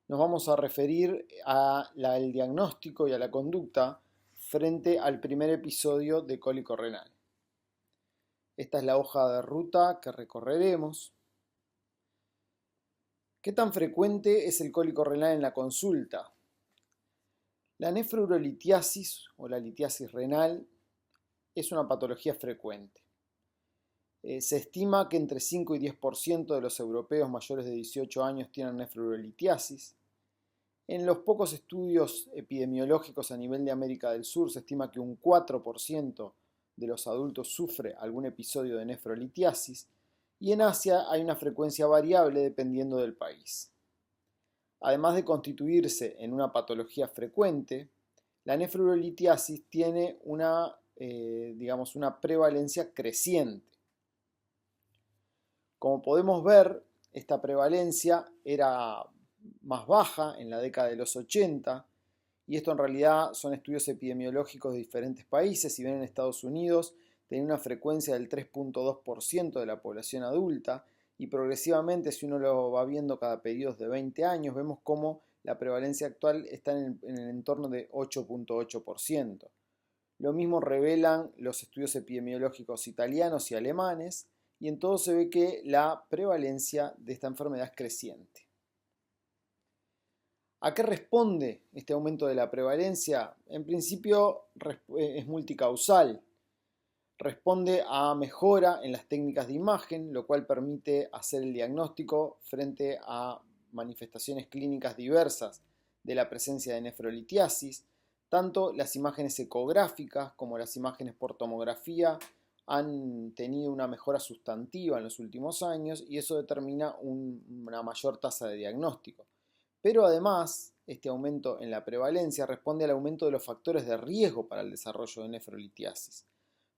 nos vamos a referir al diagnóstico y a la conducta frente al primer episodio de cólico renal. Esta es la hoja de ruta que recorreremos. ¿Qué tan frecuente es el cólico renal en la consulta? La nefrourolitiasis o la litiasis renal es una patología frecuente. Se estima que entre 5 y 10% de los europeos mayores de 18 años tienen nefrourolitiasis. En los pocos estudios epidemiológicos a nivel de América del Sur se estima que un 4% de los adultos sufre algún episodio de nefrolitiasis y en Asia hay una frecuencia variable dependiendo del país. Además de constituirse en una patología frecuente, la nefrolitiasis tiene una prevalencia creciente. Como podemos ver, esta prevalencia era más baja en la década de los 80, y esto en realidad son estudios epidemiológicos de diferentes países. Si bien en Estados Unidos tenía una frecuencia del 3.2% de la población adulta, y progresivamente, si uno lo va viendo cada periodo de 20 años, vemos cómo la prevalencia actual está en el entorno de 8.8%. Lo mismo revelan los estudios epidemiológicos italianos y alemanes, y en todo se ve que la prevalencia de esta enfermedad es creciente. ¿A qué responde este aumento de la prevalencia? En principio es multicausal. Responde a mejora en las técnicas de imagen, lo cual permite hacer el diagnóstico frente a manifestaciones clínicas diversas de la presencia de nefrolitiasis. Tanto las imágenes ecográficas como las imágenes por tomografía han tenido una mejora sustantiva en los últimos años y eso determina una mayor tasa de diagnóstico. Pero además, este aumento en la prevalencia responde al aumento de los factores de riesgo para el desarrollo de nefrolitiasis.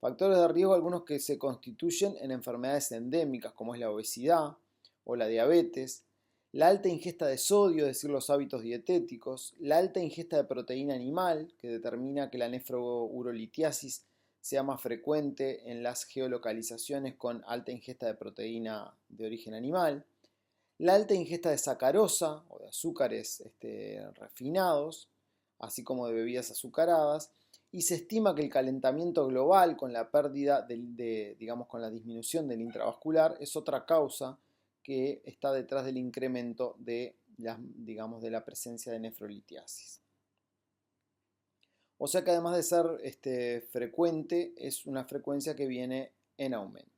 Factores de riesgo algunos que se constituyen en enfermedades endémicas como es la obesidad o la diabetes, la alta ingesta de sodio, es decir, los hábitos dietéticos, la alta ingesta de proteína animal, que determina que la nefrourolitiasis sea más frecuente en las geolocalizaciones con alta ingesta de proteína de origen animal, la alta ingesta de sacarosa o de azúcares refinados, así como de bebidas azucaradas, y se estima que el calentamiento global con la pérdida con la disminución del intravascular es otra causa que está detrás del incremento de la presencia de nefrolitiasis. O sea que además de ser frecuente, es una frecuencia que viene en aumento.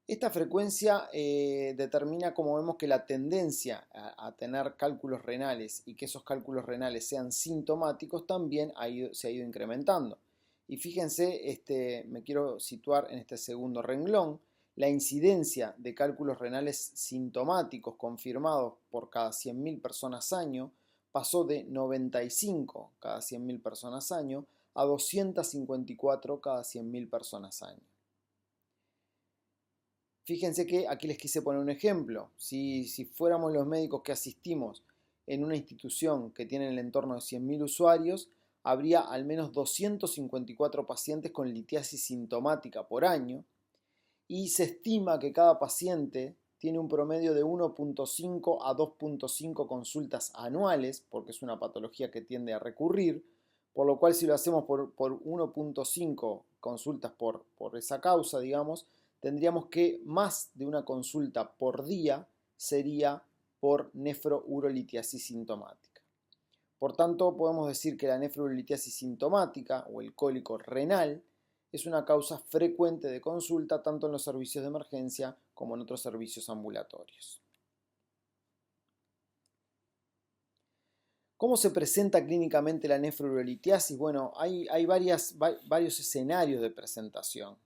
Esta frecuencia determina, como vemos, que la tendencia a tener cálculos renales y que esos cálculos renales sean sintomáticos también se ha ido incrementando. Y fíjense, me quiero situar en este segundo renglón, la incidencia de cálculos renales sintomáticos confirmados por cada 100.000 personas año pasó de 95 cada 100.000 personas año a 254 cada 100.000 personas año. Fíjense que aquí les quise poner un ejemplo. Si fuéramos los médicos que asistimos en una institución que tiene en el entorno de 100.000 usuarios, habría al menos 254 pacientes con litiasis sintomática por año y se estima que cada paciente tiene un promedio de 1.5 a 2.5 consultas anuales, porque es una patología que tiende a recurrir, por lo cual si lo hacemos por 1.5 consultas por esa causa, digamos, tendríamos que más de una consulta por día sería por nefrourolitiasis sintomática. Por tanto, podemos decir que la nefrourolitiasis sintomática o el cólico renal es una causa frecuente de consulta tanto en los servicios de emergencia como en otros servicios ambulatorios. ¿Cómo se presenta clínicamente la nefrourolitiasis? Bueno, hay varios escenarios de presentación.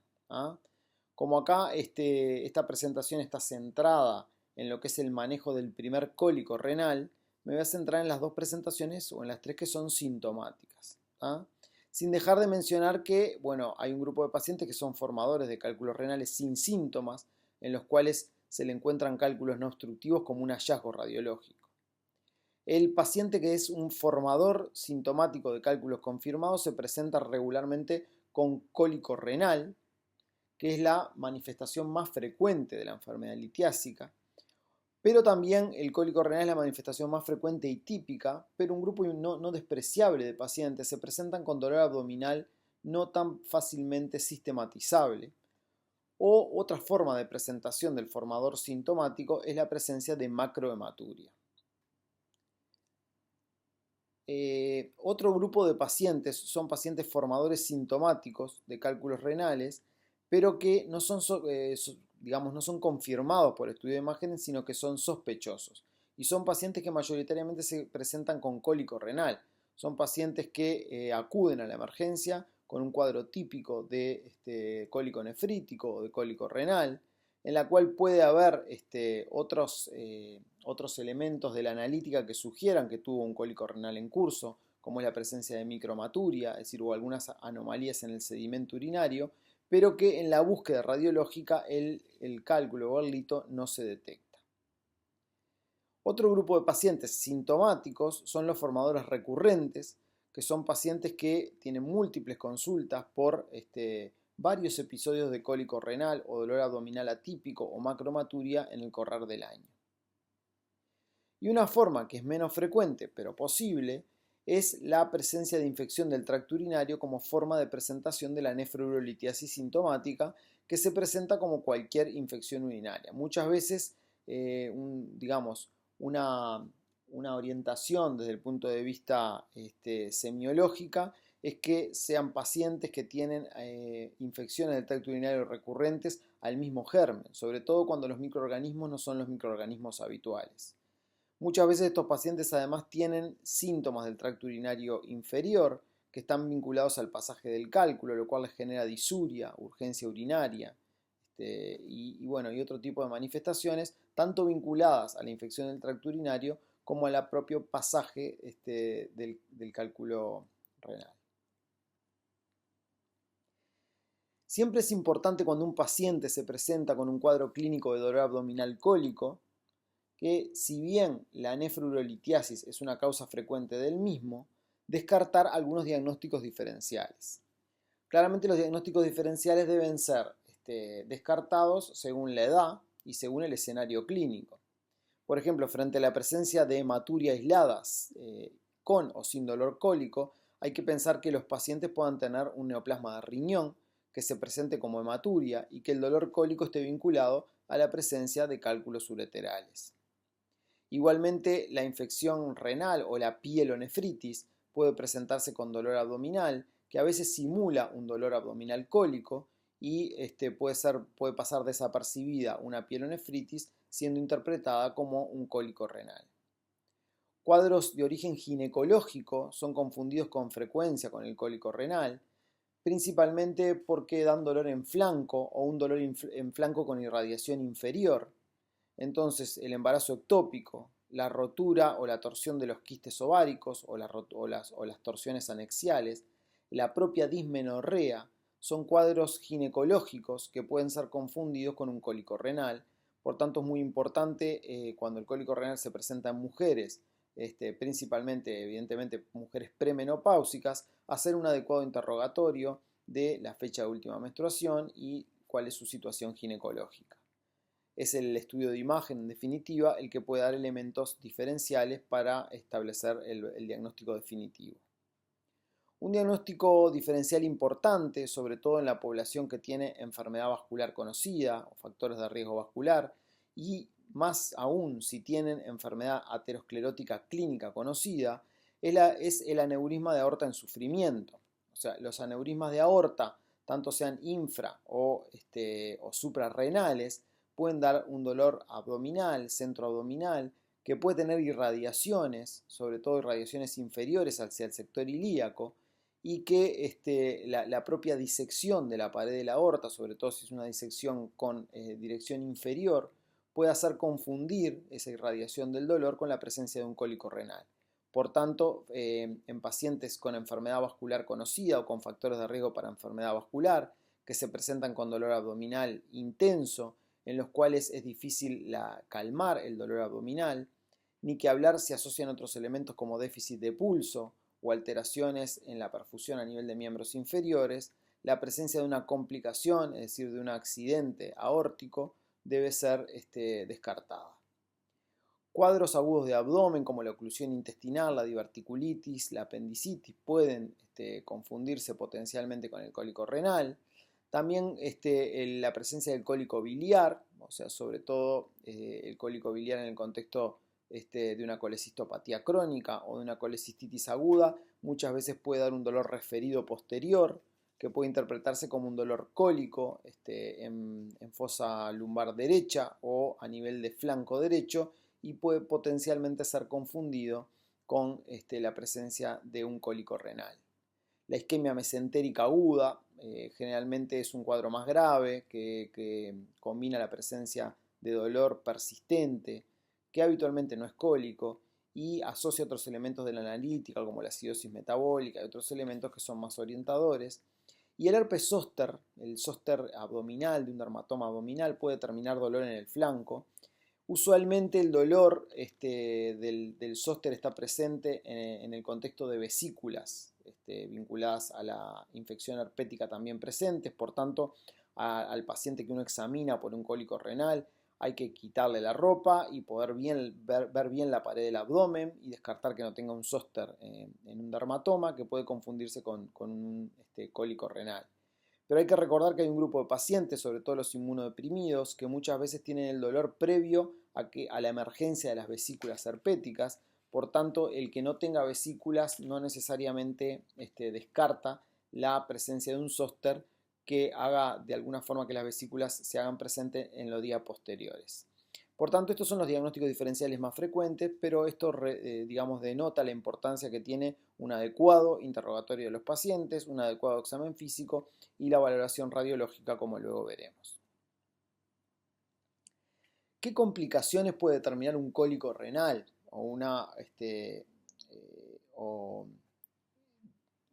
Como acá esta presentación está centrada en lo que es el manejo del primer cólico renal, me voy a centrar en las dos presentaciones o en las tres que son sintomáticas. Sin dejar de mencionar que, bueno, hay un grupo de pacientes que son formadores de cálculos renales sin síntomas, en los cuales se le encuentran cálculos no obstructivos como un hallazgo radiológico. El paciente que es un formador sintomático de cálculos confirmados se presenta regularmente con cólico renal, que es la manifestación más frecuente de la enfermedad litiásica, Pero también el cólico renal es la manifestación más frecuente y típica, pero un grupo no despreciable de pacientes se presentan con dolor abdominal no tan fácilmente sistematizable. O otra forma de presentación del formador sintomático es la presencia de macrohematuria. Otro grupo de pacientes son pacientes formadores sintomáticos de cálculos renales, pero que no son, digamos, no son confirmados por estudio de imágenes, sino que son sospechosos. Y son pacientes que mayoritariamente se presentan con cólico renal. Son pacientes que acuden a la emergencia con un cuadro típico de cólico nefrítico o de cólico renal, en la cual puede haber otros elementos de la analítica que sugieran que tuvo un cólico renal en curso, como es la presencia de micromaturia, es decir, o algunas anomalías en el sedimento urinario, pero que en la búsqueda radiológica el cálculo o el lito no se detecta. Otro grupo de pacientes sintomáticos son los formadores recurrentes, que son pacientes que tienen múltiples consultas por varios episodios de cólico renal o dolor abdominal atípico o macromaturia en el correr del año. Y una forma que es menos frecuente, pero posible, es la presencia de infección del tracto urinario como forma de presentación de la nefrourolitiasis sintomática, que se presenta como cualquier infección urinaria. Muchas veces, digamos, una orientación desde el punto de vista semiológica es que sean pacientes que tienen infecciones del tracto urinario recurrentes al mismo germen, sobre todo cuando los microorganismos no son los microorganismos habituales. Muchas veces estos pacientes además tienen síntomas del tracto urinario inferior que están vinculados al pasaje del cálculo, lo cual les genera disuria, urgencia urinaria y otro tipo de manifestaciones, tanto vinculadas a la infección del tracto urinario como al propio pasaje del cálculo renal. Siempre es importante cuando un paciente se presenta con un cuadro clínico de dolor abdominal cólico, que si bien la nefrourolitiasis es una causa frecuente del mismo, descartar algunos diagnósticos diferenciales. Claramente los diagnósticos diferenciales deben ser descartados según la edad y según el escenario clínico. Por ejemplo, frente a la presencia de hematuria aisladas con o sin dolor cólico, hay que pensar que los pacientes puedan tener un neoplasma de riñón que se presente como hematuria y que el dolor cólico esté vinculado a la presencia de cálculos ureterales. Igualmente, la infección renal o la pielonefritis puede presentarse con dolor abdominal, que a veces simula un dolor abdominal cólico y puede pasar desapercibida una pielonefritis siendo interpretada como un cólico renal. Cuadros de origen ginecológico son confundidos con frecuencia con el cólico renal, principalmente porque dan dolor en flanco o un dolor en flanco con irradiación inferior. Entonces, el embarazo ectópico, la rotura o la torsión de los quistes ováricos o las torsiones anexiales, la propia dismenorrea, son cuadros ginecológicos que pueden ser confundidos con un cólico renal. Por tanto, es muy importante cuando el cólico renal se presenta en mujeres, principalmente, evidentemente, mujeres premenopáusicas, hacer un adecuado interrogatorio de la fecha de última menstruación y cuál es su situación ginecológica. Es el estudio de imagen, en definitiva, el que puede dar elementos diferenciales para establecer el diagnóstico definitivo. Un diagnóstico diferencial importante, sobre todo en la población que tiene enfermedad vascular conocida o factores de riesgo vascular, y más aún si tienen enfermedad aterosclerótica clínica conocida, es el aneurisma de aorta en sufrimiento. O sea, los aneurismas de aorta, tanto sean infra o suprarrenales, pueden dar un dolor abdominal, centroabdominal, que puede tener irradiaciones, sobre todo irradiaciones inferiores hacia el sector ilíaco, y que la propia disección de la pared de la aorta, sobre todo si es una disección con dirección inferior, puede hacer confundir esa irradiación del dolor con la presencia de un cólico renal. Por tanto, en pacientes con enfermedad vascular conocida o con factores de riesgo para enfermedad vascular, que se presentan con dolor abdominal intenso, en los cuales es difícil calmar el dolor abdominal, ni que hablar si asocian otros elementos como déficit de pulso o alteraciones en la perfusión a nivel de miembros inferiores, la presencia de una complicación, es decir, de un accidente aórtico, debe ser descartada. Cuadros agudos de abdomen como la oclusión intestinal, la diverticulitis, la apendicitis pueden confundirse potencialmente con el cólico renal. También la presencia del cólico biliar, o sea, sobre todo el cólico biliar en el contexto de una colecistopatía crónica o de una colecistitis aguda, muchas veces puede dar un dolor referido posterior, que puede interpretarse como un dolor cólico en fosa lumbar derecha o a nivel de flanco derecho, y puede potencialmente ser confundido con la presencia de un cólico renal. La isquemia mesentérica aguda generalmente es un cuadro más grave que combina la presencia de dolor persistente, que habitualmente no es cólico, y asocia otros elementos de la analítica como la acidosis metabólica y otros elementos que son más orientadores. Y el herpes zóster, el zóster abdominal de un dermatoma abdominal, puede determinar dolor en el flanco. Usualmente el dolor del zóster está presente en el contexto de vesículas vinculadas a la infección herpética también presentes. Por tanto, al paciente que uno examina por un cólico renal hay que quitarle la ropa y poder ver bien la pared del abdomen y descartar que no tenga un zóster en un dermatoma que puede confundirse con un cólico renal. Pero hay que recordar que hay un grupo de pacientes, sobre todo los inmunodeprimidos, que muchas veces tienen el dolor previo a la emergencia de las vesículas herpéticas. Por tanto, el que no tenga vesículas no necesariamente descarta la presencia de un zóster que haga de alguna forma que las vesículas se hagan presentes en los días posteriores. Por tanto, estos son los diagnósticos diferenciales más frecuentes, pero esto digamos, denota la importancia que tiene un adecuado interrogatorio de los pacientes, un adecuado examen físico y la valoración radiológica, como luego veremos. ¿Qué complicaciones puede determinar un cólico renal o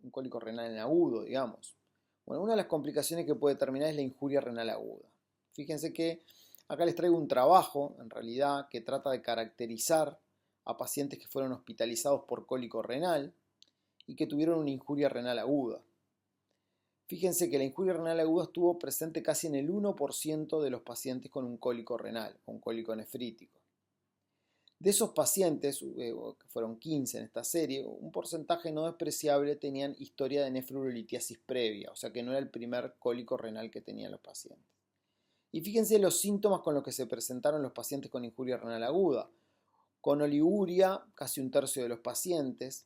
un cólico renal en agudo, digamos? Bueno, una de las complicaciones que puede determinar es la injuria renal aguda. Fíjense que acá les traigo un trabajo, en realidad, que trata de caracterizar a pacientes que fueron hospitalizados por cólico renal y que tuvieron una injuria renal aguda. Fíjense que la injuria renal aguda estuvo presente casi en el 1% de los pacientes con un cólico renal o un cólico nefrítico. De esos pacientes, que fueron 15 en esta serie, un porcentaje no despreciable tenían historia de nefrourolitiasis previa, o sea que no era el primer cólico renal que tenían los pacientes. Y fíjense los síntomas con los que se presentaron los pacientes con injuria renal aguda. Con oliguria, casi un tercio de los pacientes.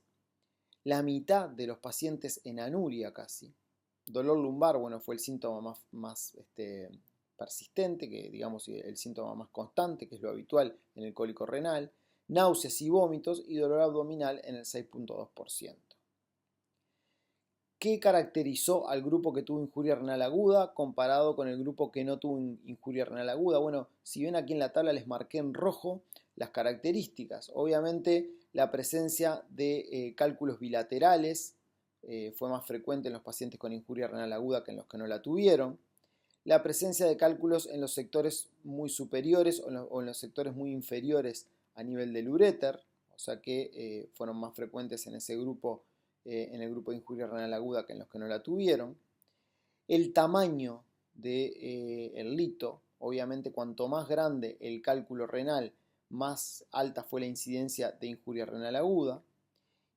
La mitad de los pacientes en anuria casi. Dolor lumbar, bueno, fue el síntoma más persistente, que digamos el síntoma más constante, que es lo habitual en el cólico renal. Náuseas y vómitos y dolor abdominal en el 6.2%. ¿Qué caracterizó al grupo que tuvo injuria renal aguda comparado con el grupo que no tuvo injuria renal aguda? Bueno, si ven aquí en la tabla les marqué en rojo las características. Obviamente la presencia de cálculos bilaterales fue más frecuente en los pacientes con injuria renal aguda que en los que no la tuvieron. La presencia de cálculos en los sectores muy superiores o en los sectores muy inferiores a nivel del uréter, o sea que fueron más frecuentes en ese grupo, en el grupo de injuria renal aguda que en los que no la tuvieron. El tamaño del lito, obviamente cuanto más grande el cálculo renal, más alta fue la incidencia de injuria renal aguda.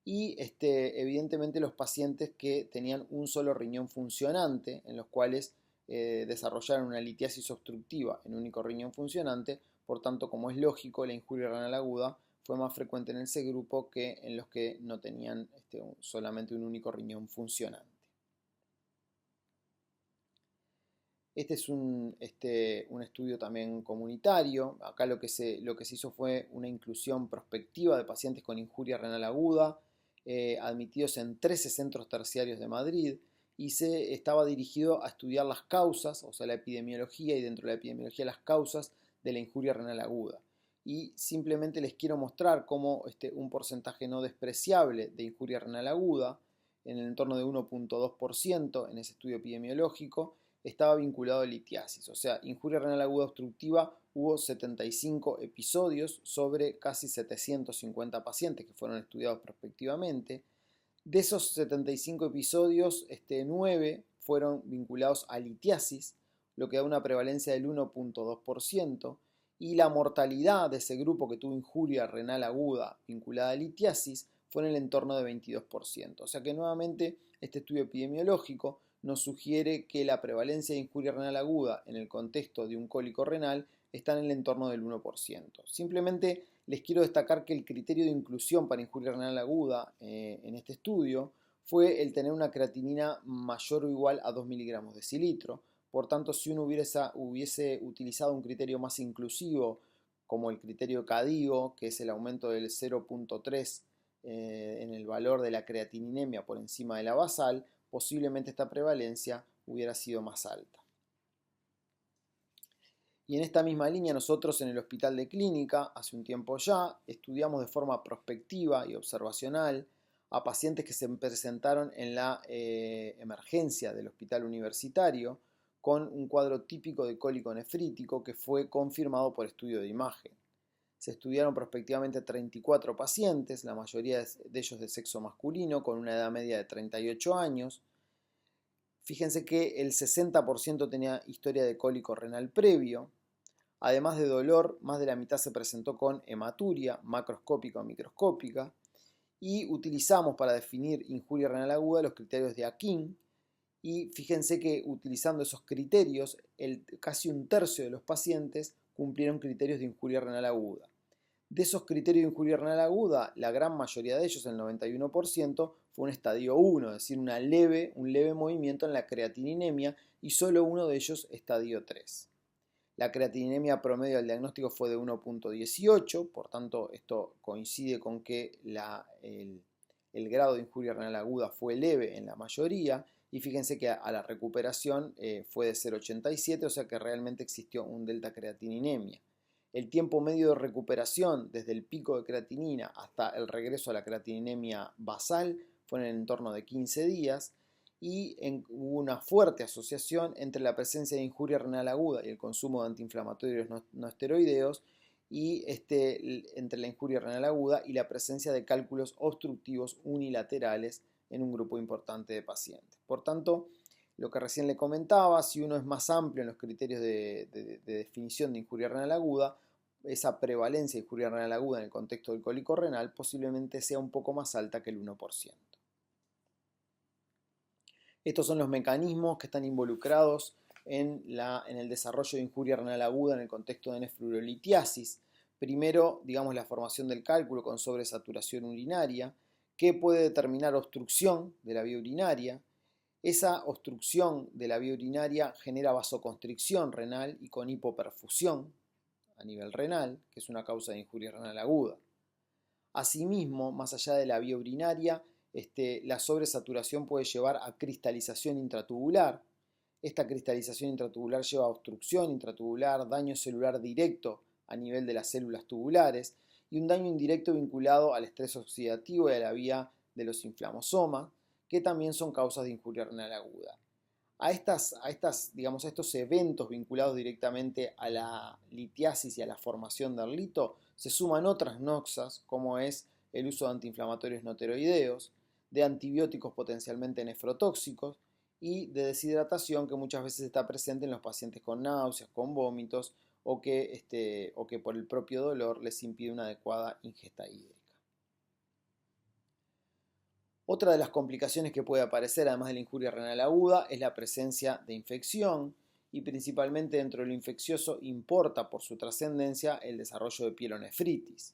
Y evidentemente los pacientes que tenían un solo riñón funcionante, en los cuales desarrollaron una litiasis obstructiva en un único riñón funcionante, por tanto, como es lógico, la injuria renal aguda fue más frecuente en ese grupo que en los que no tenían solamente un único riñón funcionante. Este es un estudio también comunitario. Acá lo que se hizo fue una inclusión prospectiva de pacientes con injuria renal aguda, admitidos en 13 centros terciarios de Madrid, y se estaba dirigido a estudiar las causas, o sea, la epidemiología, y dentro de la epidemiología las causas de la injuria renal aguda. Y simplemente les quiero mostrar cómo un porcentaje no despreciable de injuria renal aguda, en el entorno de 1.2% en ese estudio epidemiológico, estaba vinculado a litiasis, o sea, injuria renal aguda obstructiva. Hubo 75 episodios sobre casi 750 pacientes que fueron estudiados prospectivamente. De esos 75 episodios, 9 fueron vinculados a litiasis, lo que da una prevalencia del 1.2%, y la mortalidad de ese grupo que tuvo injuria renal aguda vinculada a litiasis fue en el entorno de 22%. O sea que nuevamente este estudio epidemiológico nos sugiere que la prevalencia de injuria renal aguda en el contexto de un cólico renal está en el entorno del 1%. Simplemente les quiero destacar que el criterio de inclusión para injuria renal aguda en este estudio fue el tener una creatinina mayor o igual a 2 miligramos de decilitro. Por tanto, si uno hubiese utilizado un criterio más inclusivo, como el criterio CADIGO, que es el aumento del 0.3 en el valor de la creatininemia por encima de la basal, posiblemente esta prevalencia hubiera sido más alta. Y en esta misma línea nosotros en el Hospital de Clínica, hace un tiempo ya, estudiamos de forma prospectiva y observacional a pacientes que se presentaron en la emergencia del hospital universitario con un cuadro típico de cólico nefrítico que fue confirmado por estudio de imagen. Se estudiaron prospectivamente 34 pacientes, la mayoría de ellos de sexo masculino, con una edad media de 38 años. Fíjense que el 60% tenía historia de cólico renal previo. Además de dolor, más de la mitad se presentó con hematuria, macroscópica o microscópica. Y utilizamos para definir injuria renal aguda los criterios de Akin. Y fíjense que utilizando esos criterios, casi un tercio de los pacientes cumplieron criterios de injuria renal aguda. De esos criterios de injuria renal aguda, la gran mayoría de ellos, el 91%, fue un estadio 1, es decir, un leve movimiento en la creatininemia, y solo uno de ellos estadio 3. La creatininemia promedio del diagnóstico fue de 1.18, por tanto esto coincide con que el grado de injuria renal aguda fue leve en la mayoría, y fíjense que a la recuperación fue de 0.87, o sea que realmente existió un delta creatininemia. El tiempo medio de recuperación desde el pico de creatinina hasta el regreso a la creatininemia basal fue en el entorno de 15 días y hubo una fuerte asociación entre la presencia de injuria renal aguda y el consumo de antiinflamatorios no esteroideos y entre la injuria renal aguda y la presencia de cálculos obstructivos unilaterales en un grupo importante de pacientes. Por tanto, lo que recién le comentaba, si uno es más amplio en los criterios de definición de injuria renal aguda, esa prevalencia de injuria renal aguda en el contexto del cólico renal posiblemente sea un poco más alta que el 1%. Estos son los mecanismos que están involucrados en el desarrollo de injuria renal aguda en el contexto de nefrurolitiasis. Primero, digamos, la formación del cálculo con sobresaturación urinaria, que puede determinar obstrucción de la vía urinaria. Esa obstrucción de la vía urinaria genera vasoconstricción renal y con hipoperfusión a nivel renal, que es una causa de injuria renal aguda. Asimismo, más allá de la vía urinaria, la sobresaturación puede llevar a cristalización intratubular. Esta cristalización intratubular lleva a obstrucción intratubular, daño celular directo a nivel de las células tubulares y un daño indirecto vinculado al estrés oxidativo y a la vía de los inflamosomas, que también son causas de injuria renal aguda. A estos eventos vinculados directamente a la litiasis y a la formación del lito se suman otras noxas, como es el uso de antiinflamatorios no esteroideos, de antibióticos potencialmente nefrotóxicos y de deshidratación que muchas veces está presente en los pacientes con náuseas, con vómitos o que por el propio dolor les impide una adecuada ingesta hídrica. Otra de las complicaciones que puede aparecer, además de la injuria renal aguda, es la presencia de infección y principalmente dentro de lo infeccioso importa por su trascendencia el desarrollo de pielonefritis.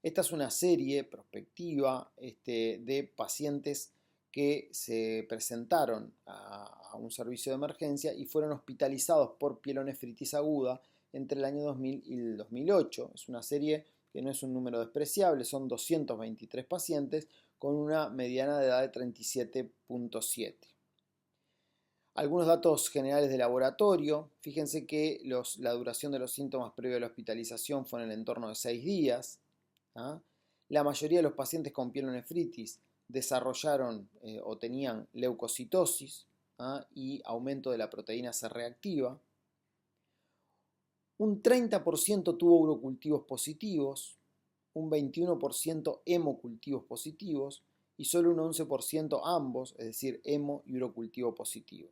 Esta es una serie prospectiva de pacientes que se presentaron a un servicio de emergencia y fueron hospitalizados por pielonefritis aguda entre el año 2000 y el 2008. Es una serie que no es un número despreciable, son 223 pacientes con una mediana de edad de 37.7. Algunos datos generales de laboratorio. Fíjense que la duración de los síntomas previo a la hospitalización fue en el entorno de 6 días. La mayoría de los pacientes con pielonefritis desarrollaron o tenían leucocitosis y aumento de la proteína C reactiva. Un 30% tuvo urocultivos positivos, un 21% hemocultivos positivos y solo un 11% ambos, es decir, hemo y urocultivo positivo.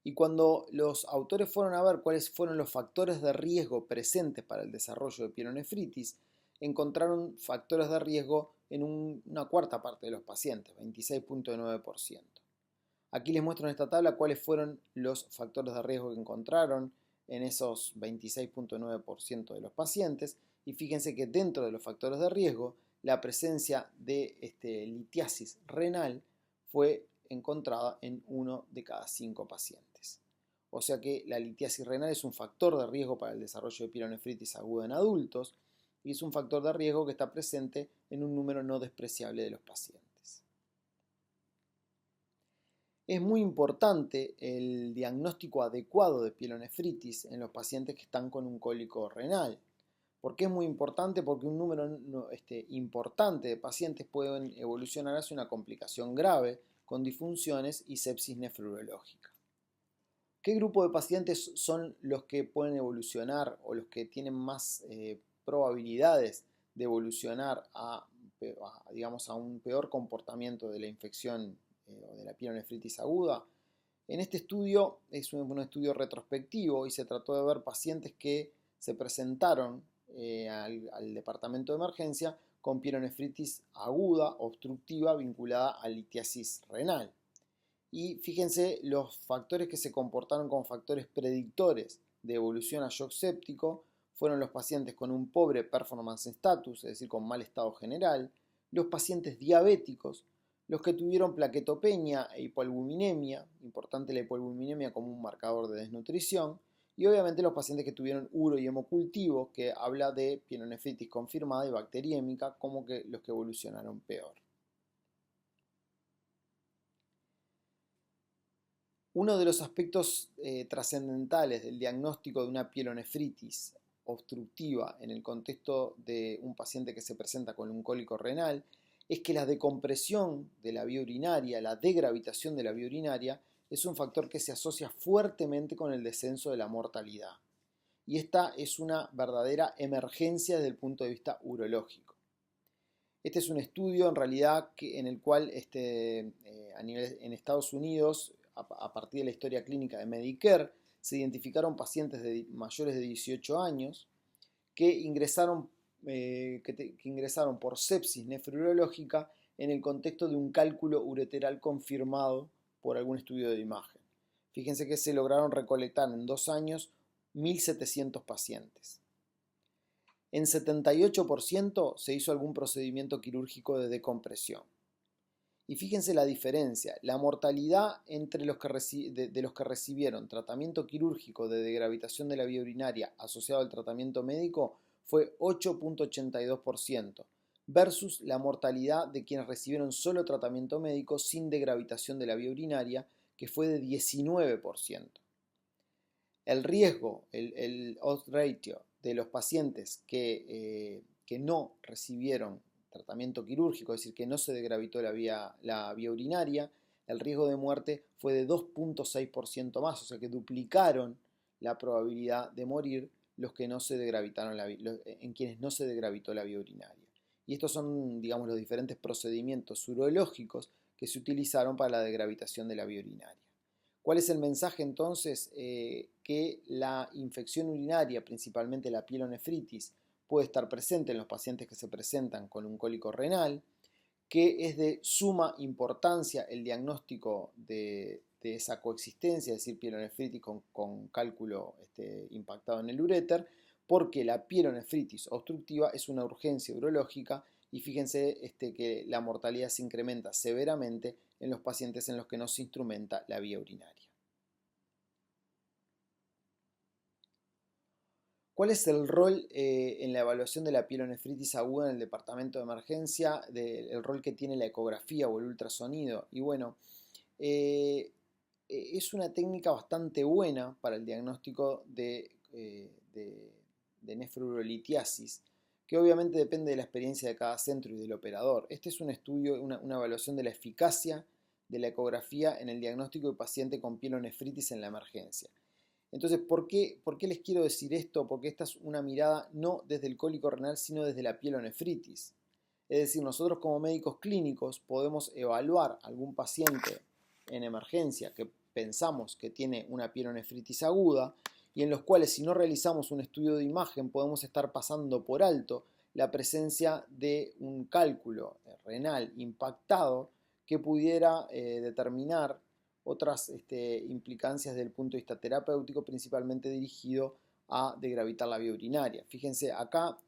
Y cuando los autores fueron a ver cuáles fueron los factores de riesgo presentes para el desarrollo de pielonefritis, encontraron factores de riesgo en una cuarta parte de los pacientes, 26,9%. Aquí les muestro en esta tabla cuáles fueron los factores de riesgo que encontraron en esos 26,9% de los pacientes. Y fíjense que dentro de los factores de riesgo, la presencia de litiasis renal fue encontrada en 1 de cada 5 pacientes. O sea que la litiasis renal es un factor de riesgo para el desarrollo de pielonefritis aguda en adultos y es un factor de riesgo que está presente en un número no despreciable de los pacientes. Es muy importante el diagnóstico adecuado de pielonefritis en los pacientes que están con un cólico renal. ¿Por qué es muy importante? Porque un número importante de pacientes pueden evolucionar hacia una complicación grave con disfunciones y sepsis nefrológica. ¿Qué grupo de pacientes son los que pueden evolucionar o los que tienen más probabilidades de evolucionar digamos, a un peor comportamiento de la infección o de la pielonefritis aguda? En este estudio es un estudio retrospectivo y se trató de ver pacientes que se presentaron al departamento de emergencia con pielonefritis aguda obstructiva vinculada a litiasis renal. Y fíjense los factores que se comportaron como factores predictores de evolución a shock séptico fueron los pacientes con un pobre performance status, es decir, con mal estado general, los pacientes diabéticos, los que tuvieron plaquetopenia e hipoalbuminemia, importante la hipoalbuminemia como un marcador de desnutrición, y obviamente los pacientes que tuvieron uro y hemocultivo, que habla de pielonefritis confirmada y bacteriémica, como que los que evolucionaron peor. Uno de los aspectos trascendentales del diagnóstico de una pielonefritis obstructiva en el contexto de un paciente que se presenta con un cólico renal es que la decompresión de la vía urinaria, la degravitación de la vía urinaria, es un factor que se asocia fuertemente con el descenso de la mortalidad. Y esta es una verdadera emergencia desde el punto de vista urológico. Este es un estudio en realidad en el cual en Estados Unidos, a partir de la historia clínica de Medicare, se identificaron pacientes mayores de 18 años que ingresaron por sepsis nefrológica en el contexto de un cálculo ureteral confirmado por algún estudio de imagen. Fíjense que se lograron recolectar en 2 años 1.700 pacientes. En 78% se hizo algún procedimiento quirúrgico de decompresión. Y fíjense la diferencia, la mortalidad entre los que recibieron tratamiento quirúrgico de degravitación de la vía urinaria asociado al tratamiento médico fue 8,82% versus la mortalidad de quienes recibieron solo tratamiento médico sin degravitación de la vía urinaria, que fue de 19%. El riesgo, el odds ratio de los pacientes que no recibieron tratamiento quirúrgico, es decir, que no se degravitó la vía urinaria, el riesgo de muerte fue de 2,6% más, o sea que duplicaron la probabilidad de morir los que no se degravitaron en quienes no se degravitó la vía urinaria. Y estos son, digamos, los diferentes procedimientos urológicos que se utilizaron para la degravitación de la vía urinaria. ¿Cuál es el mensaje entonces? Que la infección urinaria, principalmente la pielonefritis, puede estar presente en los pacientes que se presentan con un cólico renal, que es de suma importancia el diagnóstico de esa coexistencia, es decir, pielonefritis con cálculo impactado en el uréter, porque la pielonefritis obstructiva es una urgencia urológica y fíjense que la mortalidad se incrementa severamente en los pacientes en los que no se instrumenta la vía urinaria. ¿Cuál es el rol en la evaluación de la pielonefritis aguda en el departamento de emergencia, el rol que tiene la ecografía o el ultrasonido? Y bueno, es una técnica bastante buena para el diagnóstico de nefrourolitiasis, que obviamente depende de la experiencia de cada centro y del operador. Este es un estudio, una evaluación de la eficacia de la ecografía en el diagnóstico de paciente con pielonefritis en la emergencia. Entonces, ¿por qué les quiero decir esto? Porque esta es una mirada no desde el cólico renal, sino desde la pielonefritis. Es decir, nosotros como médicos clínicos podemos evaluar a algún paciente en emergencia que pensamos que tiene una pielonefritis aguda y en los cuales si no realizamos un estudio de imagen podemos estar pasando por alto la presencia de un cálculo renal impactado que pudiera determinar otras implicancias desde el punto de vista terapéutico, principalmente dirigido a degravitar la vía urinaria. Fíjense, acá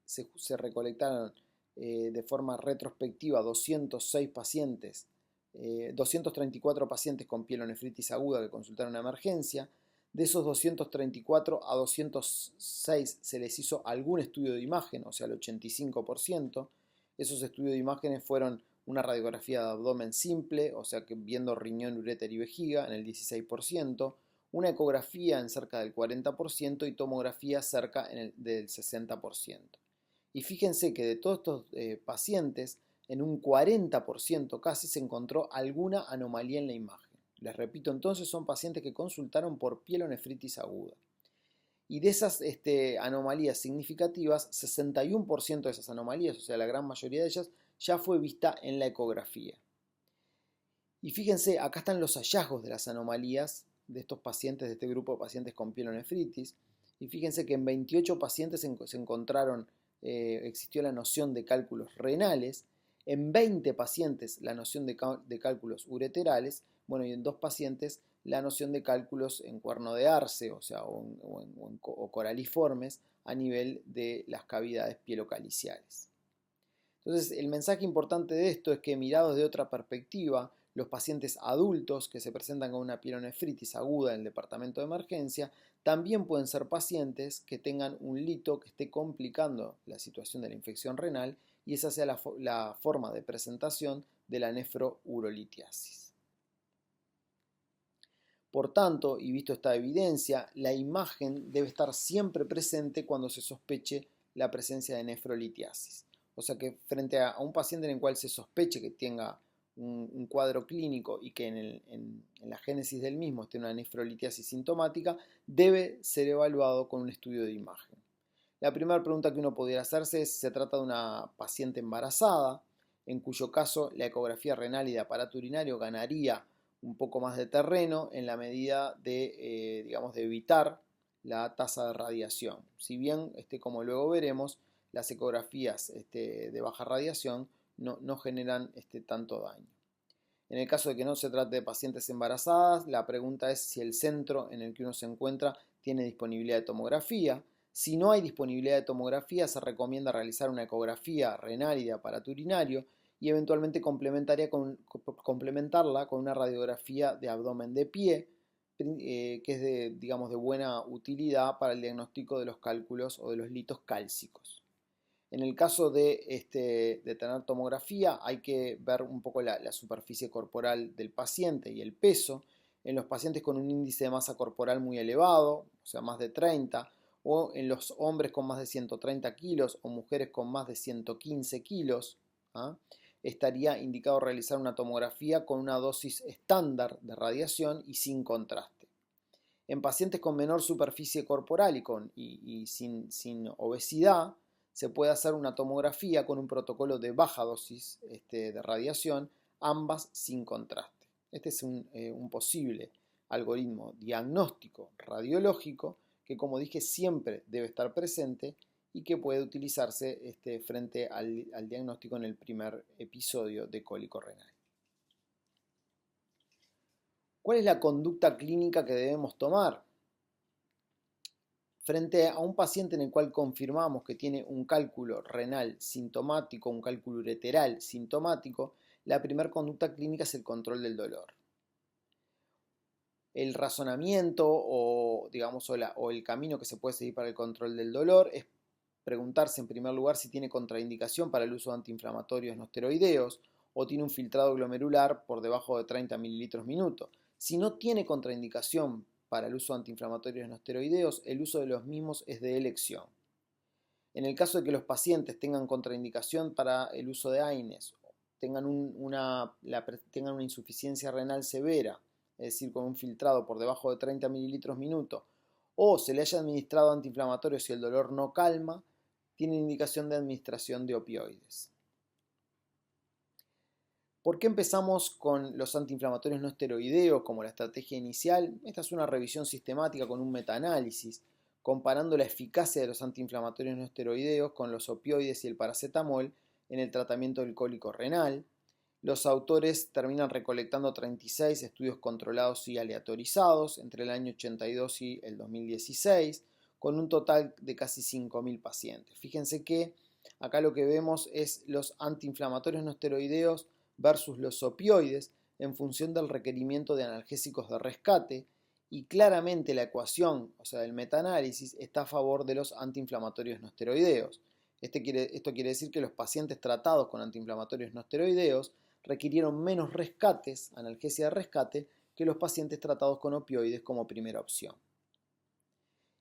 se recolectaron de forma retrospectiva 206 pacientes, 234 pacientes con pielonefritis aguda que consultaron a emergencia. De esos 234 a 206 se les hizo algún estudio de imagen, o sea, el 85%. Esos estudios de imágenes fueron una radiografía de abdomen simple, o sea que viendo riñón, uréter y vejiga en el 16%, una ecografía en cerca del 40% y tomografía cerca del 60%. Y fíjense que de todos estos pacientes, en un 40% casi se encontró alguna anomalía en la imagen. Les repito, entonces son pacientes que consultaron por pielonefritis aguda. Y de esas anomalías significativas, 61% de esas anomalías, o sea, la gran mayoría de ellas, ya fue vista en la ecografía. Y fíjense, acá están los hallazgos de las anomalías de estos pacientes, de este grupo de pacientes con pielonefritis. Y fíjense que en 28 pacientes se encontraron, existió la noción de cálculos renales, en 20 pacientes la noción de cálculos ureterales, bueno, y en 2 pacientes la noción de cálculos en cuerno de arce, o sea, o coraliformes a nivel de las cavidades pielocaliciales. Entonces, el mensaje importante de esto es que mirados de otra perspectiva, los pacientes adultos que se presentan con una pielonefritis aguda en el departamento de emergencia también pueden ser pacientes que tengan un lito que esté complicando la situación de la infección renal y esa sea la forma de presentación de la nefrourolitiasis. Por tanto, y visto esta evidencia, la imagen debe estar siempre presente cuando se sospeche la presencia de nefrolitiasis. O sea que frente a un paciente en el cual se sospeche que tenga un cuadro clínico y que en la génesis del mismo esté una nefrolitiasis sintomática, debe ser evaluado con un estudio de imagen. La primera pregunta que uno pudiera hacerse es si se trata de una paciente embarazada, en cuyo caso la ecografía renal y de aparato urinario ganaría un poco más de terreno en la medida de, digamos, de evitar la tasa de radiación. Si bien, como luego veremos, las ecografías de baja radiación no generan tanto daño. En el caso de que no se trate de pacientes embarazadas, la pregunta es si el centro en el que uno se encuentra tiene disponibilidad de tomografía. Si no hay disponibilidad de tomografía, se recomienda realizar una ecografía renal y de aparato urinario y eventualmente complementarla con una radiografía de abdomen de pie, que es digamos, de buena utilidad para el diagnóstico de los cálculos o de los litos cálcicos. En el caso de tener tomografía hay que ver un poco la superficie corporal del paciente y el peso. En los pacientes con un índice de masa corporal muy elevado, o sea, más de 30, o en los hombres con más de 130 kilos o mujeres con más de 115 kilos, estaría indicado realizar una tomografía con una dosis estándar de radiación y sin contraste. En pacientes con menor superficie corporal y sin obesidad, se puede hacer una tomografía con un protocolo de baja dosis de radiación, ambas sin contraste. Este es un posible algoritmo diagnóstico radiológico que, como dije, siempre debe estar presente y que puede utilizarse frente al diagnóstico en el primer episodio de cólico renal. ¿Cuál es la conducta clínica que debemos tomar? Frente a un paciente en el cual confirmamos que tiene un cálculo renal sintomático, un cálculo ureteral sintomático, la primera conducta clínica es el control del dolor. El razonamiento o el camino que se puede seguir para el control del dolor es preguntarse en primer lugar si tiene contraindicación para el uso de antiinflamatorios no esteroideos o tiene un filtrado glomerular por debajo de 30 mililitros minuto. Si no tiene contraindicación para el uso de antiinflamatorios no esteroideos, el uso de los mismos es de elección. En el caso de que los pacientes tengan contraindicación para el uso de AINES, tengan una insuficiencia renal severa, es decir, con un filtrado por debajo de 30 mililitros minuto, o se le haya administrado antiinflamatorios y el dolor no calma, tienen indicación de administración de opioides. ¿Por qué empezamos con los antiinflamatorios no esteroideos como la estrategia inicial? Esta es una revisión sistemática con un metaanálisis, comparando la eficacia de los antiinflamatorios no esteroideos con los opioides y el paracetamol en el tratamiento del cólico renal. Los autores terminan recolectando 36 estudios controlados y aleatorizados entre el año 82 y el 2016, con un total de casi 5.000 pacientes. Fíjense que acá lo que vemos es los antiinflamatorios no esteroideos versus los opioides en función del requerimiento de analgésicos de rescate, y claramente la ecuación, o sea, el metaanálisis, está a favor de los antiinflamatorios no esteroideos. Esto quiere decir que los pacientes tratados con antiinflamatorios no esteroideos requirieron menos rescates, analgesia de rescate, que los pacientes tratados con opioides como primera opción.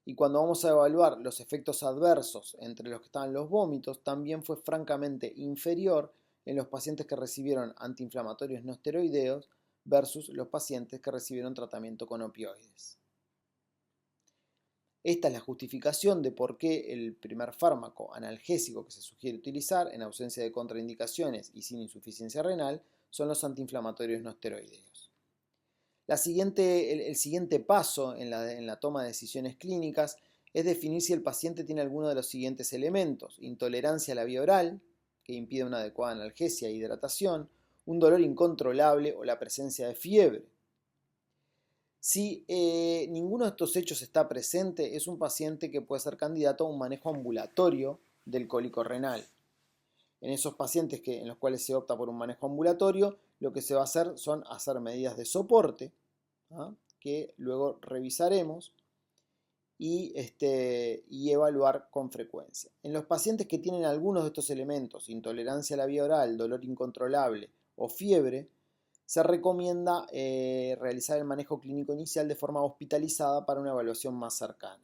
Y cuando vamos a evaluar los efectos adversos entre los que estaban los vómitos, también fue francamente inferior en los pacientes que recibieron antiinflamatorios no esteroideos versus los pacientes que recibieron tratamiento con opioides. Esta es la justificación de por qué el primer fármaco analgésico que se sugiere utilizar en ausencia de contraindicaciones y sin insuficiencia renal son los antiinflamatorios no esteroideos. El siguiente paso en la toma de decisiones clínicas es definir si el paciente tiene alguno de los siguientes elementos: intolerancia a la vía oral, que impide una adecuada analgesia e hidratación, un dolor incontrolable o la presencia de fiebre. Si ninguno de estos hechos está presente, es un paciente que puede ser candidato a un manejo ambulatorio del cólico renal. En esos pacientes en los cuales se opta por un manejo ambulatorio, lo que se va a hacer son hacer medidas de soporte, que luego revisaremos, y evaluar con frecuencia. En los pacientes que tienen algunos de estos elementos, intolerancia a la vía oral, dolor incontrolable o fiebre, se recomienda realizar el manejo clínico inicial de forma hospitalizada para una evaluación más cercana.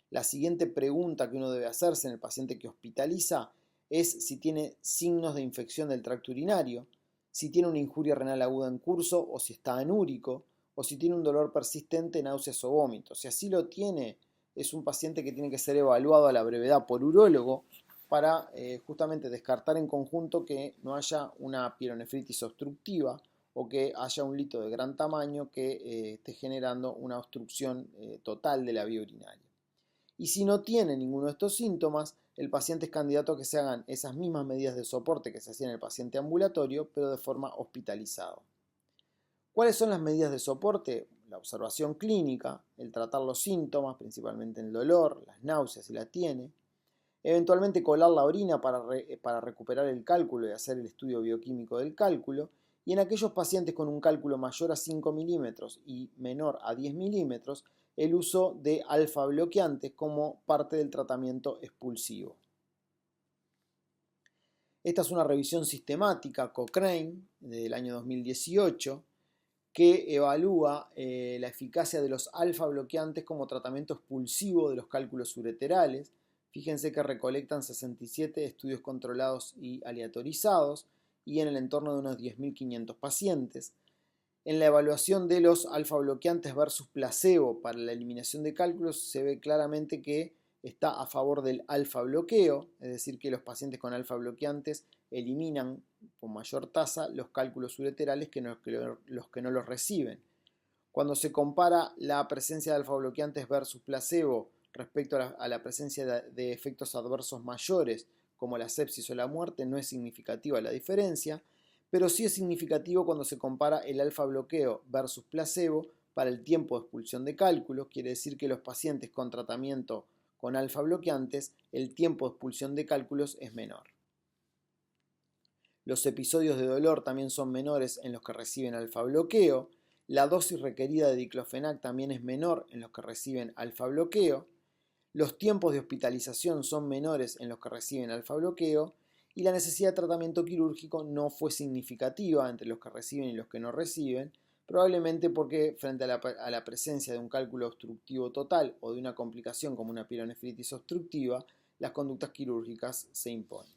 La siguiente pregunta que uno debe hacerse en el paciente que hospitaliza es si tiene signos de infección del tracto urinario, si tiene una injuria renal aguda en curso o si está anúrico, o si tiene un dolor persistente, náuseas o vómitos. Si así lo tiene, es un paciente que tiene que ser evaluado a la brevedad por urólogo para justamente descartar en conjunto que no haya una pielonefritis obstructiva o que haya un lito de gran tamaño que esté generando una obstrucción total de la vía urinaria. Y si no tiene ninguno de estos síntomas, el paciente es candidato a que se hagan esas mismas medidas de soporte que se hacían en el paciente ambulatorio, pero de forma hospitalizada. ¿Cuáles son las medidas de soporte? La observación clínica, el tratar los síntomas, principalmente el dolor, las náuseas si la tiene, eventualmente colar la orina para recuperar el cálculo y hacer el estudio bioquímico del cálculo, y en aquellos pacientes con un cálculo mayor a 5 milímetros y menor a 10 milímetros, el uso de alfa bloqueantes como parte del tratamiento expulsivo. Esta es una revisión sistemática Cochrane del año 2018 que evalúa la eficacia de los alfa bloqueantes como tratamiento expulsivo de los cálculos ureterales. Fíjense que recolectan 67 estudios controlados y aleatorizados y en el entorno de unos 10.500 pacientes. En la evaluación de los alfa bloqueantes versus placebo para la eliminación de cálculos se ve claramente que está a favor del alfa bloqueo, es decir, que los pacientes con alfa bloqueantes eliminan con mayor tasa los cálculos ureterales que los que no los reciben. Cuando se compara la presencia de alfa bloqueantes versus placebo respecto a la presencia de efectos adversos mayores como la sepsis o la muerte, no es significativa la diferencia, pero sí es significativo cuando se compara el alfa bloqueo versus placebo para el tiempo de expulsión de cálculos. Quiere decir que los pacientes con tratamiento con alfa bloqueantes, el tiempo de expulsión de cálculos es menor. Los episodios de dolor también son menores en los que reciben alfa bloqueo. La dosis requerida de diclofenac también es menor en los que reciben alfa bloqueo. Los tiempos de hospitalización son menores en los que reciben alfa bloqueo. Y la necesidad de tratamiento quirúrgico no fue significativa entre los que reciben y los que no reciben, probablemente porque frente a la presencia de un cálculo obstructivo total o de una complicación como una pielonefritis obstructiva, las conductas quirúrgicas se imponen.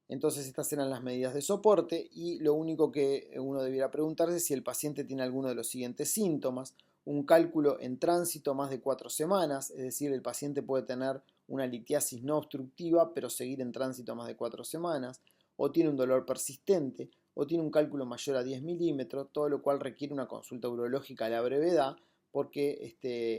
Entonces estas eran las medidas de soporte y lo único que uno debiera preguntarse es si el paciente tiene alguno de los siguientes síntomas: un cálculo en tránsito más de 4 semanas, es decir, el paciente puede tener una litiasis no obstructiva pero seguir en tránsito más de 4 semanas, o tiene un dolor persistente, o tiene un cálculo mayor a 10 milímetros, todo lo cual requiere una consulta urológica a la brevedad, porque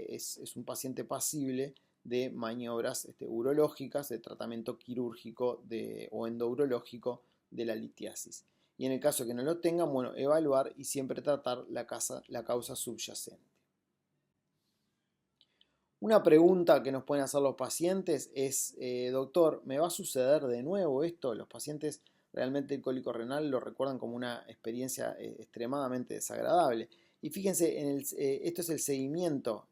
es un paciente pasible de maniobras urológicas, de tratamiento quirúrgico o endourológico de la litiasis. Y en el caso de que no lo tengan, bueno, evaluar y siempre tratar la causa subyacente. Una pregunta que nos pueden hacer los pacientes es, doctor, ¿me va a suceder de nuevo esto? Los pacientes realmente el cólico renal lo recuerdan como una experiencia extremadamente desagradable. Y fíjense, esto es el seguimiento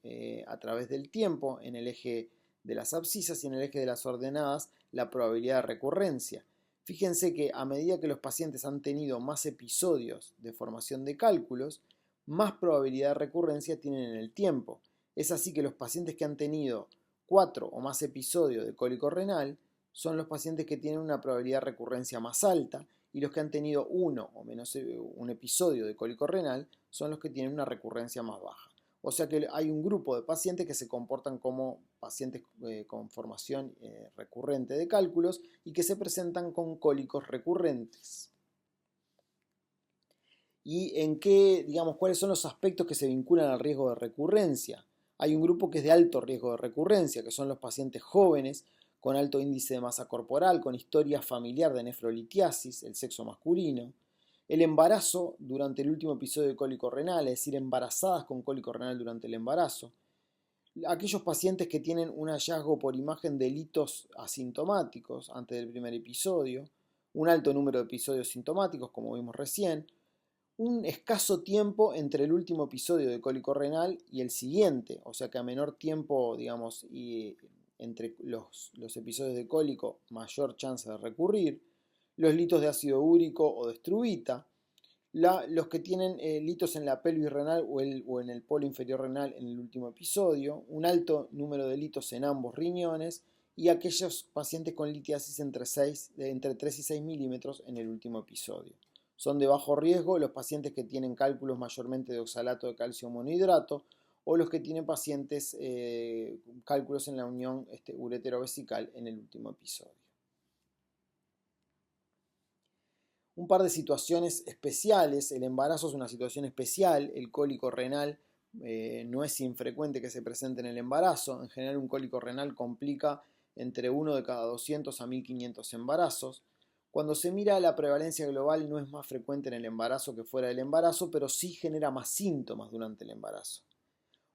a través del tiempo en el eje de las abscisas y en el eje de las ordenadas, la probabilidad de recurrencia. Fíjense que a medida que los pacientes han tenido más episodios de formación de cálculos, más probabilidad de recurrencia tienen en el tiempo. Es así que los pacientes que han tenido 4 o más episodios de cólico renal son los pacientes que tienen una probabilidad de recurrencia más alta, y los que han tenido uno o menos un episodio de cólico renal son los que tienen una recurrencia más baja. O sea que hay un grupo de pacientes que se comportan como pacientes con formación recurrente de cálculos y que se presentan con cólicos recurrentes. ¿Y en qué, digamos, cuáles son los aspectos que se vinculan al riesgo de recurrencia? Hay un grupo que es de alto riesgo de recurrencia, que son los pacientes jóvenes con alto índice de masa corporal, con historia familiar de nefrolitiasis, el sexo masculino, el embarazo durante el último episodio de cólico renal, es decir, embarazadas con cólico renal durante el embarazo, aquellos pacientes que tienen un hallazgo por imagen de litos asintomáticos antes del primer episodio, un alto número de episodios sintomáticos, como vimos recién, un escaso tiempo entre el último episodio de cólico renal y el siguiente, o sea que a menor tiempo, digamos, y entre los episodios de cólico, mayor chance de recurrir, los litos de ácido úrico o de struvita, los que tienen litos en la pelvis renal o en el polo inferior renal en el último episodio, un alto número de litos en ambos riñones y aquellos pacientes con litiasis entre 3 y 6 milímetros en el último episodio. Son de bajo riesgo los pacientes que tienen cálculos mayormente de oxalato de calcio monohidrato o los que tienen pacientes cálculos en la unión uretero-vesical en el último episodio. Un par de situaciones especiales. El embarazo es una situación especial. El cólico renal no es infrecuente que se presente en el embarazo. En general, un cólico renal complica entre 1 de cada 200 a 1500 embarazos. Cuando se mira la prevalencia global, no es más frecuente en el embarazo que fuera del embarazo, pero sí genera más síntomas durante el embarazo.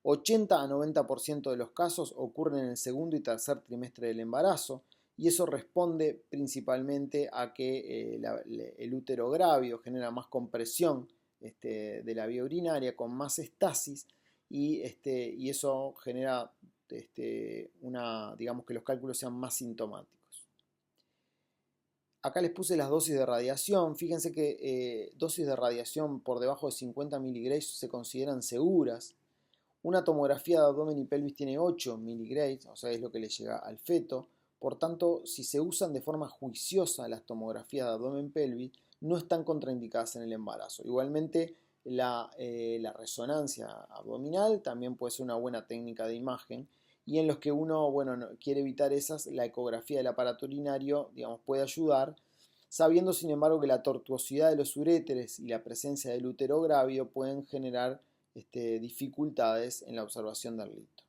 80 a 90% de los casos ocurren en el segundo y tercer trimestre del embarazo, y eso responde principalmente a que el útero grávido genera más compresión de la vía urinaria, con más estasis, y eso genera digamos que los cálculos sean más sintomáticos. Acá les puse las dosis de radiación. Fíjense que dosis de radiación por debajo de 50 miligrays se consideran seguras. Una tomografía de abdomen y pelvis tiene 8 miligrays, o sea, es lo que le llega al feto. Por tanto, si se usan de forma juiciosa las tomografías de abdomen y pelvis, no están contraindicadas en el embarazo. Igualmente, la resonancia abdominal también puede ser una buena técnica de imagen. Y en los que uno, quiere evitar esas, la ecografía del aparato urinario, digamos, puede ayudar, sabiendo sin embargo que la tortuosidad de los uréteres y la presencia del útero grávido pueden generar dificultades en la observación del lito.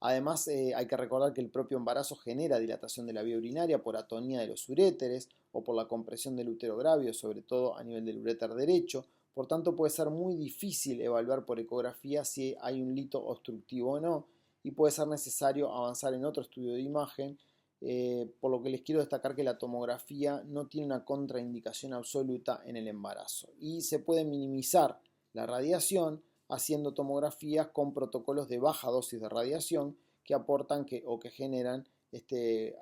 Además, hay que recordar que el propio embarazo genera dilatación de la vía urinaria por atonía de los uréteres o por la compresión del útero grávido, sobre todo a nivel del uréter derecho. Por tanto, puede ser muy difícil evaluar por ecografía si hay un lito obstructivo o no, y puede ser necesario avanzar en otro estudio de imagen, por lo que les quiero destacar que la tomografía no tiene una contraindicación absoluta en el embarazo y se puede minimizar la radiación haciendo tomografías con protocolos de baja dosis de radiación que aportan o que generan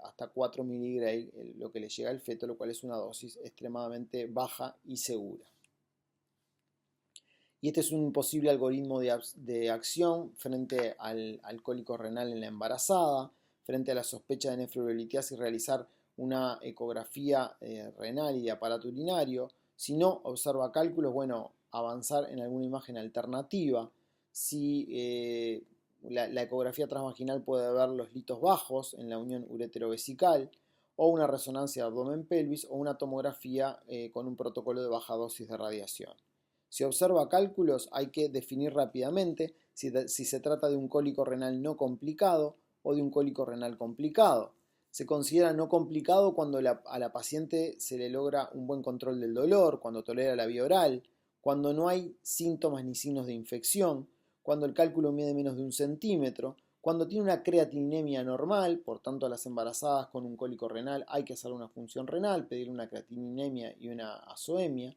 hasta 4 miligray, lo que le llega al feto, lo cual es una dosis extremadamente baja y segura. Y este es un posible algoritmo de acción frente al cólico renal en la embarazada, frente a la sospecha de nefrolitiasis, realizar una ecografía renal y de aparato urinario. Si no observa cálculos, avanzar en alguna imagen alternativa. Si la ecografía transvaginal puede ver los litos bajos en la unión uretero-vesical, o una resonancia de abdomen-pelvis o una tomografía con un protocolo de baja dosis de radiación. Si observa cálculos, hay que definir rápidamente si se trata de un cólico renal no complicado o de un cólico renal complicado. Se considera no complicado cuando a la paciente se le logra un buen control del dolor, cuando tolera la vía oral, cuando no hay síntomas ni signos de infección, cuando el cálculo mide menos de 1 centímetro, cuando tiene una creatininemia normal, por tanto a las embarazadas con un cólico renal hay que hacer una función renal, pedir una creatininemia y una azoemia,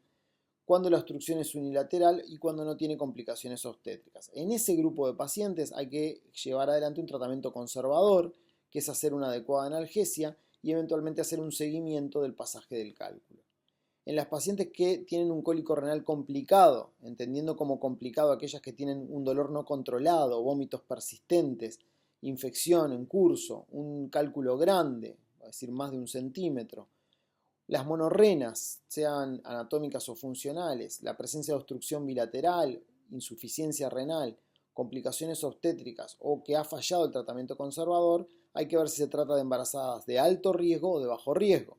cuando la obstrucción es unilateral y cuando no tiene complicaciones obstétricas. En ese grupo de pacientes hay que llevar adelante un tratamiento conservador, que es hacer una adecuada analgesia y eventualmente hacer un seguimiento del pasaje del cálculo. En las pacientes que tienen un cólico renal complicado, entendiendo como complicado aquellas que tienen un dolor no controlado, vómitos persistentes, infección en curso, un cálculo grande, es decir, más de 1 centímetro, las monorrenas, sean anatómicas o funcionales, la presencia de obstrucción bilateral, insuficiencia renal, complicaciones obstétricas o que ha fallado el tratamiento conservador, hay que ver si se trata de embarazadas de alto riesgo o de bajo riesgo.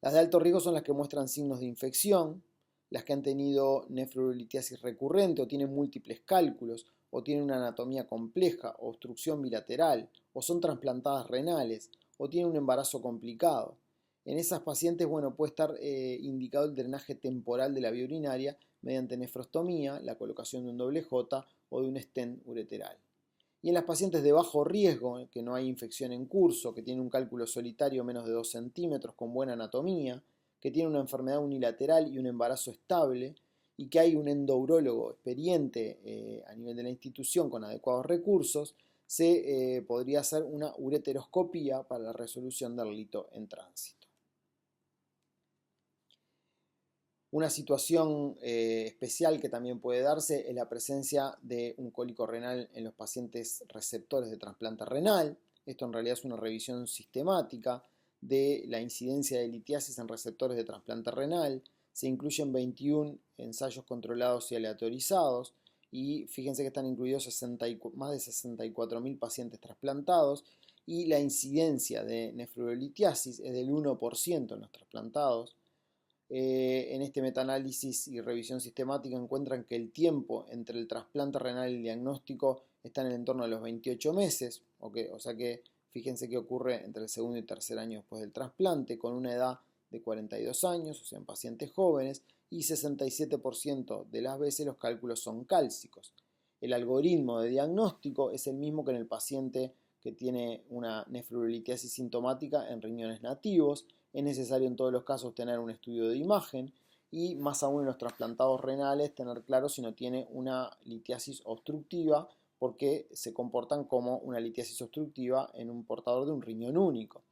Las de alto riesgo son las que muestran signos de infección, las que han tenido nefrolitiasis recurrente o tienen múltiples cálculos o tienen una anatomía compleja o obstrucción bilateral o son trasplantadas renales o tienen un embarazo complicado. En esas pacientes, puede estar indicado el drenaje temporal de la vía urinaria mediante nefrostomía, la colocación de un doble J o de un stent ureteral. Y en las pacientes de bajo riesgo, que no hay infección en curso, que tienen un cálculo solitario menos de 2 centímetros con buena anatomía, que tienen una enfermedad unilateral y un embarazo estable, y que hay un endourólogo experiente a nivel de la institución con adecuados recursos, se podría hacer una ureteroscopía para la resolución del lito en tránsito. Una situación especial que también puede darse es la presencia de un cólico renal en los pacientes receptores de trasplante renal. Esto en realidad es una revisión sistemática de la incidencia de litiasis en receptores de trasplante renal. Se incluyen 21 ensayos controlados y aleatorizados y fíjense que están incluidos más de 64.000 pacientes trasplantados y la incidencia de nefrolitiasis es del 1% en los trasplantados. En este metaanálisis y revisión sistemática encuentran que el tiempo entre el trasplante renal y el diagnóstico está en el entorno de los 28 meses, o sea que fíjense que ocurre entre el segundo y tercer año después del trasplante, con una edad de 42 años, o sea, en pacientes jóvenes, y 67% de las veces los cálculos son cálcicos. El algoritmo de diagnóstico es el mismo que en el paciente que tiene una nefrolitiasis sintomática en riñones nativos. Es necesario en todos los casos tener un estudio de imagen y más aún en los trasplantados renales tener claro si no tiene una litiasis obstructiva porque se comportan como una litiasis obstructiva en un portador de un riñón único.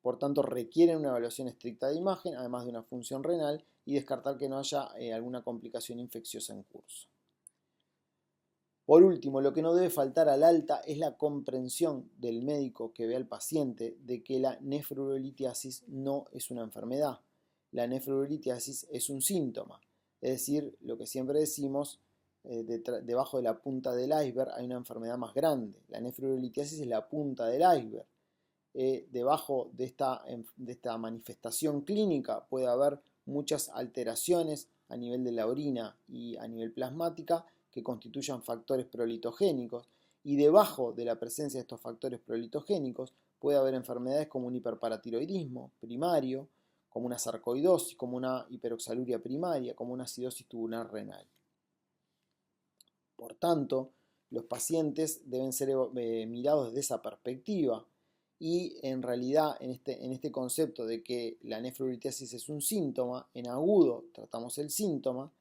Por tanto, requieren una evaluación estricta de imagen, además de una función renal y descartar que no haya alguna complicación infecciosa en curso. Por último, lo que no debe faltar al alta es la comprensión del médico que ve al paciente de que la nefrolitiasis no es una enfermedad. La nefrolitiasis es un síntoma. Es decir, lo que siempre decimos, debajo de la punta del iceberg hay una enfermedad más grande. La nefrolitiasis es la punta del iceberg. Debajo de esta manifestación clínica puede haber muchas alteraciones a nivel de la orina y a nivel plasmática que constituyan factores prolitogénicos, y debajo de la presencia de estos factores prolitogénicos puede haber enfermedades como un hiperparatiroidismo primario, como una sarcoidosis, como una hiperoxaluria primaria, como una acidosis tubular renal. Por tanto, los pacientes deben ser mirados desde esa perspectiva y en realidad en este concepto de que la nefrolitiasis es un síntoma, en agudo tratamos el síntoma,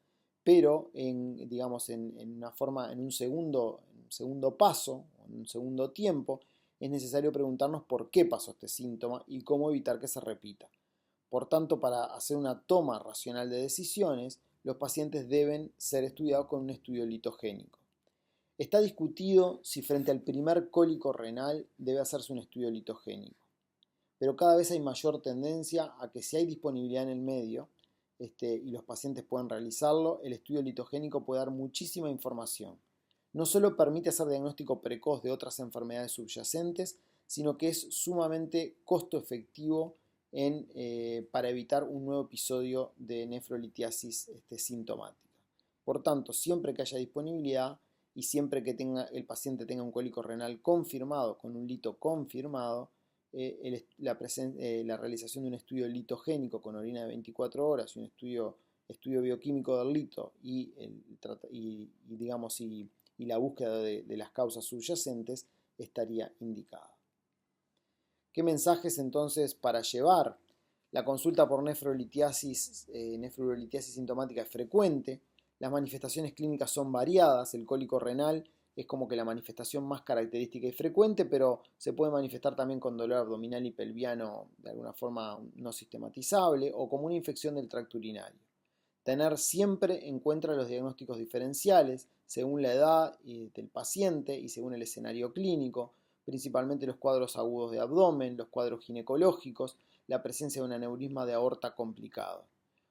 pero en un segundo paso, en un segundo tiempo, es necesario preguntarnos por qué pasó este síntoma y cómo evitar que se repita. Por tanto, para hacer una toma racional de decisiones, los pacientes deben ser estudiados con un estudio litogénico. Está discutido si frente al primer cólico renal debe hacerse un estudio litogénico, pero cada vez hay mayor tendencia a que si hay disponibilidad en el medio, y los pacientes pueden realizarlo, el estudio litogénico puede dar muchísima información. No solo permite hacer diagnóstico precoz de otras enfermedades subyacentes, sino que es sumamente costo efectivo para evitar un nuevo episodio de nefrolitiasis sintomática. Por tanto, siempre que haya disponibilidad y siempre que el paciente tenga un cólico renal confirmado, con un lito confirmado, la realización de un estudio litogénico con orina de 24 horas y un estudio bioquímico del lito y la búsqueda de las causas subyacentes estaría indicada. ¿Qué mensajes entonces para llevar? La consulta por nefrolitiasis sintomática es frecuente, las manifestaciones clínicas son variadas, el cólico renal es como que la manifestación más característica y frecuente, pero se puede manifestar también con dolor abdominal y pelviano de alguna forma no sistematizable o como una infección del tracto urinario. Tener siempre en cuenta los diagnósticos diferenciales según la edad del paciente y según el escenario clínico, principalmente los cuadros agudos de abdomen, los cuadros ginecológicos, la presencia de un aneurisma de aorta complicado.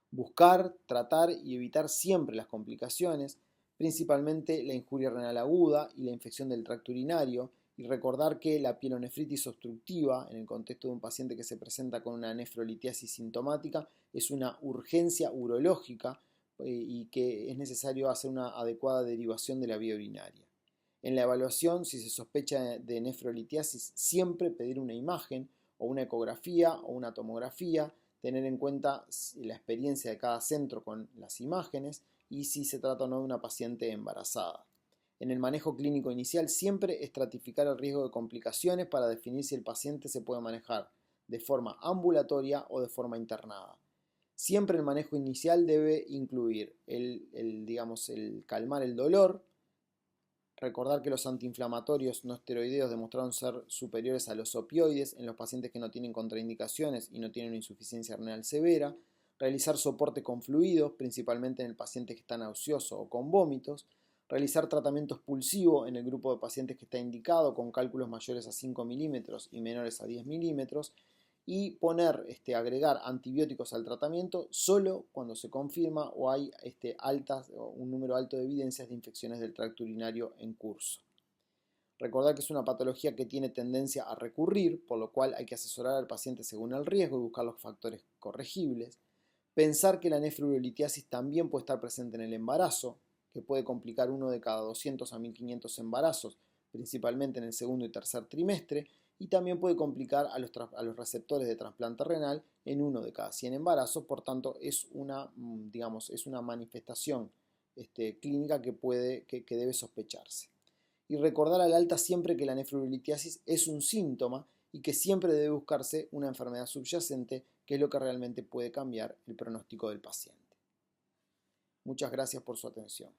Buscar, tratar y evitar siempre las complicaciones, principalmente la injuria renal aguda y la infección del tracto urinario, y recordar que la pielonefritis obstructiva, en el contexto de un paciente que se presenta con una nefrolitiasis sintomática, es una urgencia urológica y que es necesario hacer una adecuada derivación de la vía urinaria. En la evaluación, si se sospecha de nefrolitiasis, siempre pedir una imagen o una ecografía o una tomografía, tener en cuenta la experiencia de cada centro con las imágenes y si se trata o no de una paciente embarazada. En el manejo clínico inicial siempre estratificar el riesgo de complicaciones para definir si el paciente se puede manejar de forma ambulatoria o de forma internada. Siempre el manejo inicial debe incluir el calmar el dolor, recordar que los antiinflamatorios no esteroideos demostraron ser superiores a los opioides en los pacientes que no tienen contraindicaciones y no tienen una insuficiencia renal severa, realizar soporte con fluidos, principalmente en el paciente que está nauseoso o con vómitos, realizar tratamiento expulsivo en el grupo de pacientes que está indicado con cálculos mayores a 5 milímetros y menores a 10 milímetros, y agregar antibióticos al tratamiento solo cuando se confirma o hay un número alto de evidencias de infecciones del tracto urinario en curso. Recordar que es una patología que tiene tendencia a recurrir, por lo cual hay que asesorar al paciente según el riesgo y buscar los factores corregibles. Pensar que la nefrolitiasis también puede estar presente en el embarazo, que puede complicar uno de cada 200 a 1500 embarazos, principalmente en el segundo y tercer trimestre, y también puede complicar a los receptores de trasplante renal en uno de cada 100 embarazos, por tanto es una manifestación clínica que debe sospecharse. Y recordar al alta siempre que la nefrolitiasis es un síntoma y que siempre debe buscarse una enfermedad subyacente, que es lo que realmente puede cambiar el pronóstico del paciente. Muchas gracias por su atención.